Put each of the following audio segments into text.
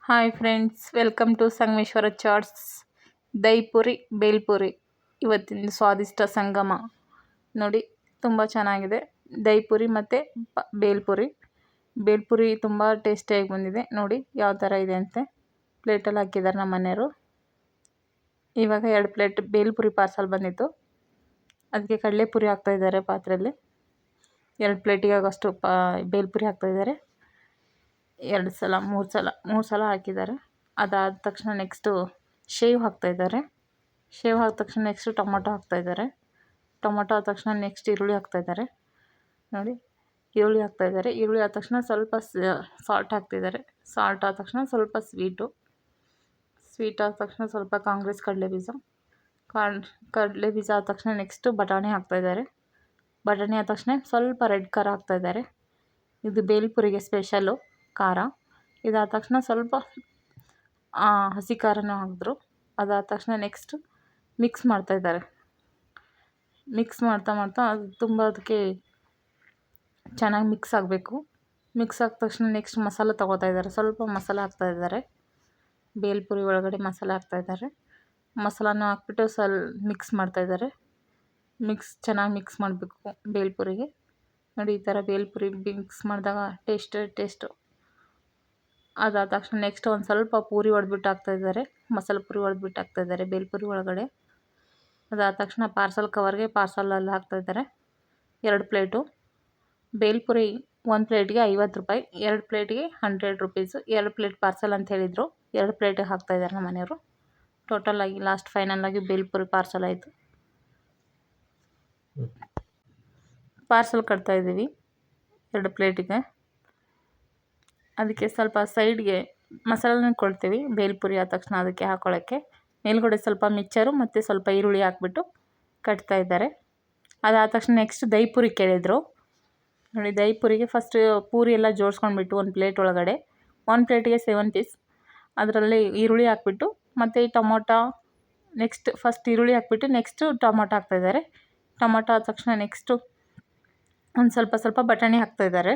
Hi friends, welcome to Sangameshwara chats. Dahipuri, bhelpuri ಇವತ್ತಿನ ಸ್ವಾದಿಷ್ಟ ಸಂಗಮ. ನೋಡಿ, ತುಂಬ ಚೆನ್ನಾಗಿದೆ. ದಹಿಪುರಿ ಮತ್ತು ಬೇಲ್ಪುರಿ ತುಂಬ ಟೇಸ್ಟಿಯಾಗಿ ಬಂದಿದೆ. ನೋಡಿ ಯಾವ ಥರ ಇದೆ ಅಂತೆ. ಪ್ಲೇಟಲ್ಲಿ ಹಾಕಿದ್ದಾರೆ ನಮ್ಮ ಮನೆಯವರು. ಇವಾಗ 2 ಪ್ಲೇಟ್ ಬೇಲ್ಪುರಿ ಪಾರ್ಸಲ್ ಬಂದಿತ್ತು. ಅದಕ್ಕೆ ಕಡಲೆಪುರಿ ಹಾಕ್ತಾಯಿದ್ದಾರೆ ಪಾತ್ರೆಯಲ್ಲಿ. 2 ಪ್ಲೇಟಿಗೆ ಆಗೋಷ್ಟು ಬೇಲ್ಪುರಿ ಹಾಕ್ತಾಯಿದ್ದಾರೆ. 2 ಸಲ 3 ಸಲ ಹಾಕಿದ್ದಾರೆ. ಅದಾದ ತಕ್ಷಣ ನೆಕ್ಸ್ಟು ಶೇವ್ ಹಾಕ್ತಾಯಿದ್ದಾರೆ. ಶೇವ್ ಹಾಕಿದ ತಕ್ಷಣ ನೆಕ್ಸ್ಟು ಟೊಮೊಟೊ ಹಾಕ್ತಾಯಿದ್ದಾರೆ. ಟೊಮೊಟೊ ಆದ ತಕ್ಷಣ ನೆಕ್ಸ್ಟ್ ಈರುಳ್ಳಿ ಹಾಕ್ತಾಯಿದ್ದಾರೆ. ನೋಡಿ, ಈರುಳ್ಳಿ ಹಾಕ್ತಾಯಿದ್ದಾರೆ. ಈರುಳ್ಳಿ ಆದ ತಕ್ಷಣ ಸ್ವಲ್ಪ ಸಾಲ್ಟ್ ಹಾಕ್ತಿದ್ದಾರೆ. ಸಾಲ್ಟ್ ಆದ ತಕ್ಷಣ ಸ್ವಲ್ಪ ಸ್ವೀಟ್ ಆದ ತಕ್ಷಣ ಸ್ವಲ್ಪ ಕಾಂಗ್ರೆಸ್ ಕಡಲೆಬೀಜ ಆದ ತಕ್ಷಣ ನೆಕ್ಸ್ಟು ಬಟಾಣಿ ಹಾಕ್ತಾಯಿದ್ದಾರೆ. ಬಟಾಣಿ ಆದ ತಕ್ಷಣ ಸ್ವಲ್ಪ ರೆಡ್ ಖಾರ ಹಾಕ್ತಾಯಿದ್ದಾರೆ. ಇದು ಬೇಲ್ಪುರಿಗೆ ಸ್ಪೆಷಲ್ಲು ಖಾರ. ಇದಾದ ತಕ್ಷಣ ಸ್ವಲ್ಪ ಹಸಿ ಖಾರನೂ ಹಾಕಿದ್ರು. ಅದಾದ ತಕ್ಷಣ ನೆಕ್ಸ್ಟ್ ಮಿಕ್ಸ್ ಮಾಡ್ತಾಯಿದ್ದಾರೆ. ಮಿಕ್ಸ್ ಮಾಡ್ತಾ ಅದು ತುಂಬ ಅದಕ್ಕೆ ಚೆನ್ನಾಗಿ ಮಿಕ್ಸ್ ಆಗಬೇಕು. ಮಿಕ್ಸ್ ಆದ ತಕ್ಷಣ ನೆಕ್ಸ್ಟ್ ಮಸಾಲೆ ತೊಗೋತಾ ಇದ್ದಾರೆ. ಸ್ವಲ್ಪ ಮಸಾಲೆ ಹಾಕ್ತಾಯಿದ್ದಾರೆ. ಬೇಲ್ಪುರಿ ಒಳಗಡೆ ಮಸಾಲೆ ಹಾಕ್ತಾಯಿದ್ದಾರೆ. ಮಸಾಲಾನು ಹಾಕ್ಬಿಟ್ಟು ಮಿಕ್ಸ್ ಮಾಡ್ತಾಯಿದ್ದಾರೆ. ಚೆನ್ನಾಗಿ ಮಿಕ್ಸ್ ಮಾಡಬೇಕು ಬೇಲ್ಪುರಿಗೆ. ನೋಡಿ, ಈ ಥರ ಬೇಲ್ಪುರಿ ಮಿಕ್ಸ್ ಮಾಡಿದಾಗ ಟೇಸ್ಟು. ಅದಾದ ತಕ್ಷಣ ನೆಕ್ಸ್ಟ್ ಒಂದು ಸ್ವಲ್ಪ ಪೂರಿ ಹೊಡೆದ್ಬಿಟ್ಟು ಹಾಕ್ತಾಯಿದ್ದಾರೆ. ಮಸಾಲೆ ಪೂರಿ ಹೊಡೆದ್ಬಿಟ್ಟು ಹಾಕ್ತಾಯಿದ್ದಾರೆ ಬೇಲ್ಪುರಿ ಒಳಗಡೆ. ಅದಾದ ತಕ್ಷಣ ಪಾರ್ಸಲಲ್ಲಿ ಹಾಕ್ತಾಯಿದ್ದಾರೆ. 2 ಪ್ಲೇಟು ಬೇಲ್ಪುರಿ. 1 ಪ್ಲೇಟ್ಗೆ 50 ರೂಪಾಯಿ, 2 ಪ್ಲೇಟ್ಗೆ 100 ರುಪೀಸು. 2 ಪ್ಲೇಟ್ ಪಾರ್ಸಲ್ ಅಂತ ಹೇಳಿದರು. 2 ಪ್ಲೇಟಿಗೆ ಹಾಕ್ತಾಯಿದ್ದಾರೆ ನಮ್ಮ ಮನೆಯವರು. ಟೋಟಲಾಗಿ ಫೈನಲಾಗಿ ಬೇಲ್ಪುರಿ ಪಾರ್ಸಲ್ ಆಯಿತು. ಪಾರ್ಸಲ್ ಕಟ್ತಾಯಿದ್ದೀವಿ 2 ಪ್ಲೇಟಿಗೆ. ಅದಕ್ಕೆ ಸ್ವಲ್ಪ ಸೈಡ್ಗೆ ಮಸಾಲೆನ ಕೊಡ್ತೀವಿ. ಬೇಲ್ಪುರಿ ಆದ ತಕ್ಷಣ ಅದಕ್ಕೆ ಹಾಕ್ಕೊಳ್ಳೋಕ್ಕೆ ಮೇಲ್ಗಡೆ ಸ್ವಲ್ಪ ಮಿಕ್ಚರು ಮತ್ತು ಸ್ವಲ್ಪ ಈರುಳ್ಳಿ ಹಾಕ್ಬಿಟ್ಟು ಕಟ್ತಾಯಿದ್ದಾರೆ. ಅದಾದ ತಕ್ಷಣ ನೆಕ್ಸ್ಟ್ ದಹಿಪುರಿ ಕೇಳಿದರು. ನೋಡಿ, ದಹಿಪುರಿಗೆ ಫಸ್ಟ್ ಪೂರಿ ಎಲ್ಲ ಜೋಡಿಸ್ಕೊಂಡ್ಬಿಟ್ಟು 1 ಪ್ಲೇಟ್ ಒಳಗಡೆ 1 ಪ್ಲೇಟಿಗೆ 7 ಪೀಸ್. ಅದರಲ್ಲಿ ಈರುಳ್ಳಿ ಹಾಕ್ಬಿಟ್ಟು ಮತ್ತು ಟೊಮೊಟೊ ನೆಕ್ಸ್ಟ್ ಫಸ್ಟ್ ಈರುಳ್ಳಿ ಹಾಕ್ಬಿಟ್ಟು ನೆಕ್ಸ್ಟು ಟೊಮೊಟೊ ಹಾಕ್ತಾಯಿದ್ದಾರೆ. ಟೊಮೊಟೊ ಆದ ತಕ್ಷಣ ನೆಕ್ಸ್ಟು ಒಂದು ಸ್ವಲ್ಪ ಬಟಾಣಿ ಹಾಕ್ತಾಯಿದ್ದಾರೆ.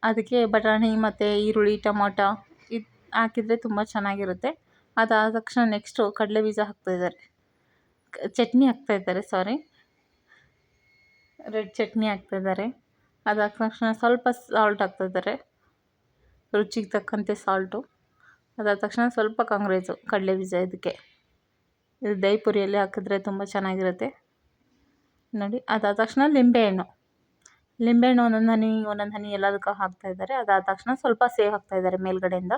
ಅದಕ್ಕೆ ಬಟಾಣಿ ಮತ್ತು ಈರುಳ್ಳಿ ಟೊಮೊಟೊ ಇದು ಹಾಕಿದರೆ ತುಂಬ ಚೆನ್ನಾಗಿರುತ್ತೆ. ಅದಾದ ತಕ್ಷಣ ನೆಕ್ಸ್ಟು ಕಡಲೆಬೀಜ ಹಾಕ್ತಾಯಿದ್ದಾರೆ. ಚಟ್ನಿ ಹಾಕ್ತಾಯಿದ್ದಾರೆ, ರೆಡ್ ಚಟ್ನಿ ಹಾಕ್ತಾಯಿದ್ದಾರೆ. ಅದಾದ ತಕ್ಷಣ ಸ್ವಲ್ಪ ಸಾಲ್ಟ್ ಹಾಕ್ತಾಯಿದ್ದಾರೆ, ರುಚಿಗೆ ತಕ್ಕಂತೆ ಸಾಲ್ಟು. ಅದಾದ ತಕ್ಷಣ ಸ್ವಲ್ಪ ಕಾಂಗ್ರೆಸು ಕಡಲೆಬೀಜ. ಇದು ದಹಿಪುರಿಯಲ್ಲಿ ಹಾಕಿದ್ರೆ ತುಂಬ ಚೆನ್ನಾಗಿರುತ್ತೆ. ನೋಡಿ, ಅದಾದ ತಕ್ಷಣ ಲಿಂಬೆಹಣ್ಣು ಒಂದೊಂದು ಹನಿ ಎಲ್ಲದಕ್ಕೂ ಹಾಕ್ತಾಯಿದ್ದಾರೆ. ಅದಾದ ತಕ್ಷಣ ಸ್ವಲ್ಪ ಸೇವ್ ಹಾಕ್ತಾಯಿದ್ದಾರೆ ಮೇಲ್ಗಡೆಯಿಂದ.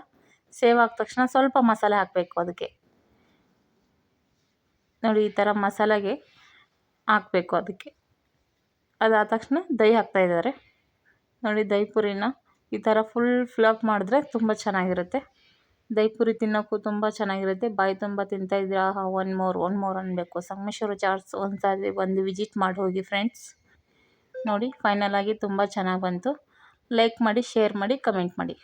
ಸೇವ್ ಹಾಕಿದ ತಕ್ಷಣ ಸ್ವಲ್ಪ ಮಸಾಲೆ ಹಾಕಬೇಕು ಅದಕ್ಕೆ. ನೋಡಿ, ಈ ಥರ ಮಸಾಲೆಗೆ ಹಾಕಬೇಕು ಅದಕ್ಕೆ. ಅದಾದ ತಕ್ಷಣ ದಹಿ ಹಾಕ್ತಾಯಿದ್ದಾರೆ. ನೋಡಿ, ದಹಿಪುರಿನ ಈ ಥರ ಫುಲ್ ಮಾಡಿದ್ರೆ ತುಂಬ ಚೆನ್ನಾಗಿರುತ್ತೆ. ದಹಿಪುರಿ ತಿನ್ನೋಕ್ಕೂ ತುಂಬ ಚೆನ್ನಾಗಿರುತ್ತೆ. ಬಾಯಿ ತುಂಬ ತಿಂತಾಯಿದ್ದೀರಾ, ಒನ್ ಮೋರ್ ಅನ್ನಬೇಕು. ಸಂಗಮೇಶ್ವರ ಚಾಟ್ಸ್ ಒಂದ್ಸಾರಿ ಬಂದು ವಿಸಿಟ್ ಮಾಡಿ ಹೋಗಿ ಫ್ರೆಂಡ್ಸ್. ನೋಡಿ, ಫೈನಲಾಗಿ ತುಂಬ ಚೆನ್ನಾಗಿ ಬಂತು. ಲೈಕ್ ಮಾಡಿ, ಶೇರ್ ಮಾಡಿ, ಕಮೆಂಟ್ ಮಾಡಿ.